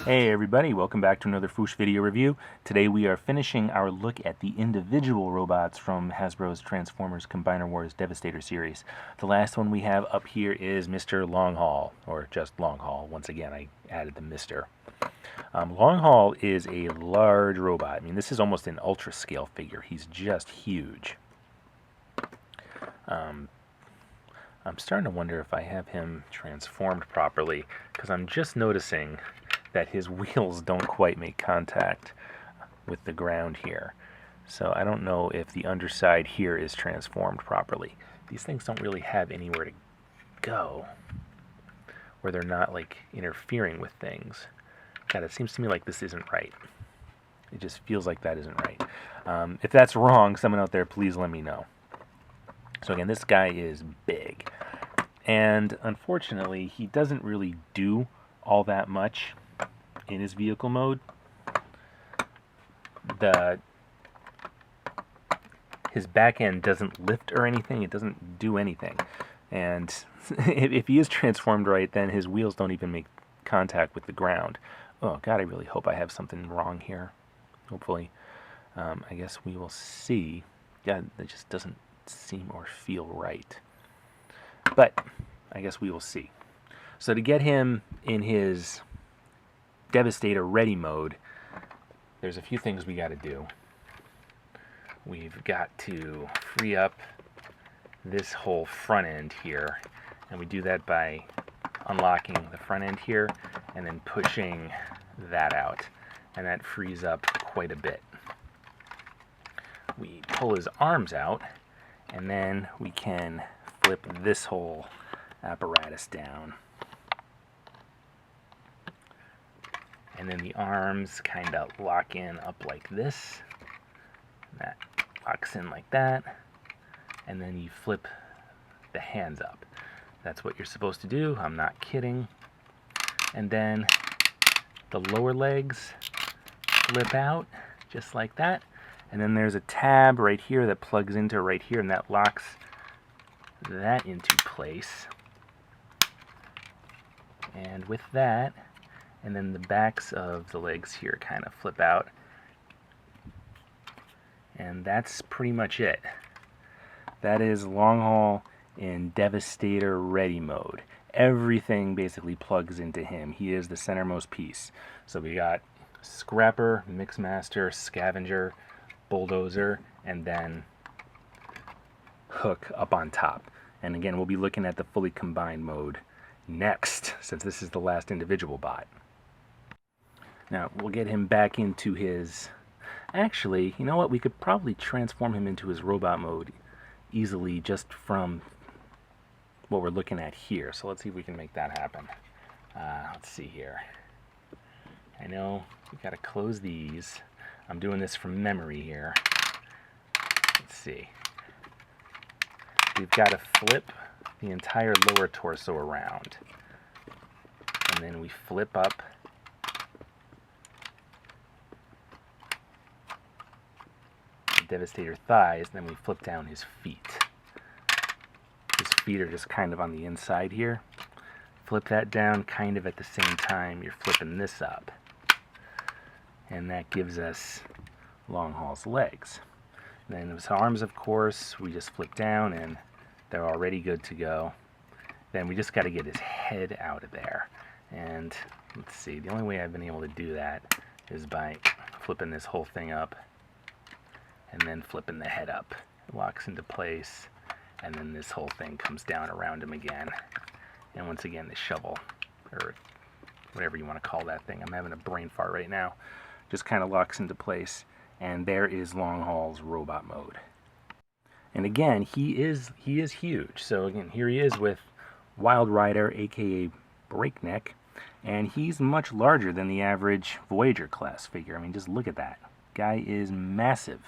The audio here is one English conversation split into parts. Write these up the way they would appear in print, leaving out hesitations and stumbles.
Hey everybody, welcome back to another Foosh video review. Today we are finishing our look at the individual robots from Hasbro's Transformers Combiner Wars Devastator series. The last one we have up here is Mr. Longhaul, or just Longhaul. Once again, I added the Mr. Longhaul is a large robot. I mean, this is almost an ultra scale figure. He's just huge. I'm starting to wonder if I have him transformed properly, because I'm just noticing that his wheels don't quite make contact with the ground here. So I don't know if the underside here is transformed properly. These things don't really have anywhere to go where they're not like interfering with things. God, it seems to me like this isn't right. It just feels like that isn't right. If that's wrong, someone out there, please let me know. So again, this guy is big. And unfortunately, he doesn't really do all that much in his vehicle mode. His back end doesn't lift or anything. It doesn't do anything. And if he is transformed right, then his wheels don't even make contact with the ground. Oh God, I really hope I have something wrong here. Hopefully. I guess we will see. Yeah, that just doesn't seem or feel right. But I guess we will see. So to get him in his Devastator ready mode, there's a few things we got to do. We've got to free up this whole front end here, and we do that by unlocking the front end here and then pushing that out, and that frees up quite a bit. We pull his arms out, and then we can flip this whole apparatus down. And then the arms kind of lock in up like this. That locks in like that. And then you flip the hands up. That's what you're supposed to do. I'm not kidding. And then the lower legs flip out just like that. And then there's a tab right here that plugs into right here, and that locks that into place. And with that, and then the backs of the legs here kind of flip out. And that's pretty much it. That is Longhaul in Devastator ready mode. Everything basically plugs into him. He is the centermost piece. So we got Scrapper, Mixmaster, Scavenger, Bulldozer, and then Hook up on top. And again, we'll be looking at the fully combined mode next, since this is the last individual bot. Now, we'll get him back into his... Actually, you know what? We could probably transform him into his robot mode easily just from what we're looking at here. So let's see if we can make that happen. Let's see here. I know we've got to close these. I'm doing this from memory here. Let's see. We've got to flip the entire lower torso around. And then we flip up Devastator thighs, and then we flip down his feet. His feet are just kind of on the inside here. Flip that down kind of at the same time you're flipping this up. And that gives us Longhaul's legs. And then his arms, of course, we just flip down and they're already good to go. Then we just got to get his head out of there. And let's see, the only way I've been able to do that is by flipping this whole thing up and then flipping the head up. It locks into place, and then this whole thing comes down around him again. And once again, the shovel, or whatever you want to call that thing, I'm having a brain fart right now, just kind of locks into place, and there is Longhaul's robot mode. And again, he is huge. So again, here he is with Wild Rider, aka Breakneck, and he's much larger than the average Voyager class figure. I mean, just look at that. Guy is massive.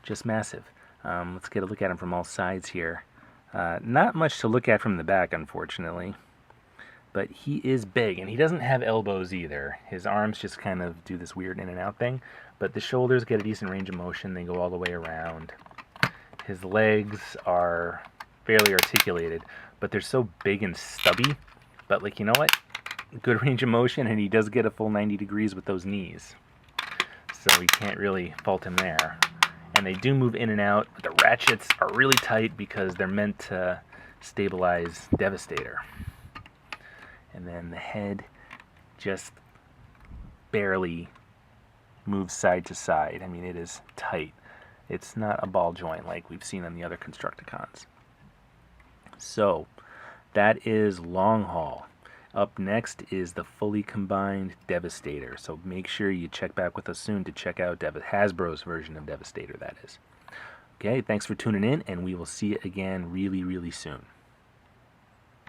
Just massive. Let's get a look at him from all sides here. Not much to look at from the back, unfortunately. But he is big, and he doesn't have elbows either. His arms just kind of do this weird in and out thing. But the shoulders get a decent range of motion. They go all the way around. His legs are fairly articulated, but they're so big and stubby. But, like, you know what? good range of motion, and he does get a full 90 degrees with those knees. So we can't really fault him there. And they do move in and out, but the ratchets are really tight because they're meant to stabilize Devastator. And then the head just barely moves side to side. I mean, it is tight. It's not a ball joint like we've seen on the other Constructicons. So that is Long Haul. Up next is the fully combined Devastator. So make sure you check back with us soon to check out Hasbro's version of Devastator, that is. Okay, thanks for tuning in, and we will see you again really, really soon.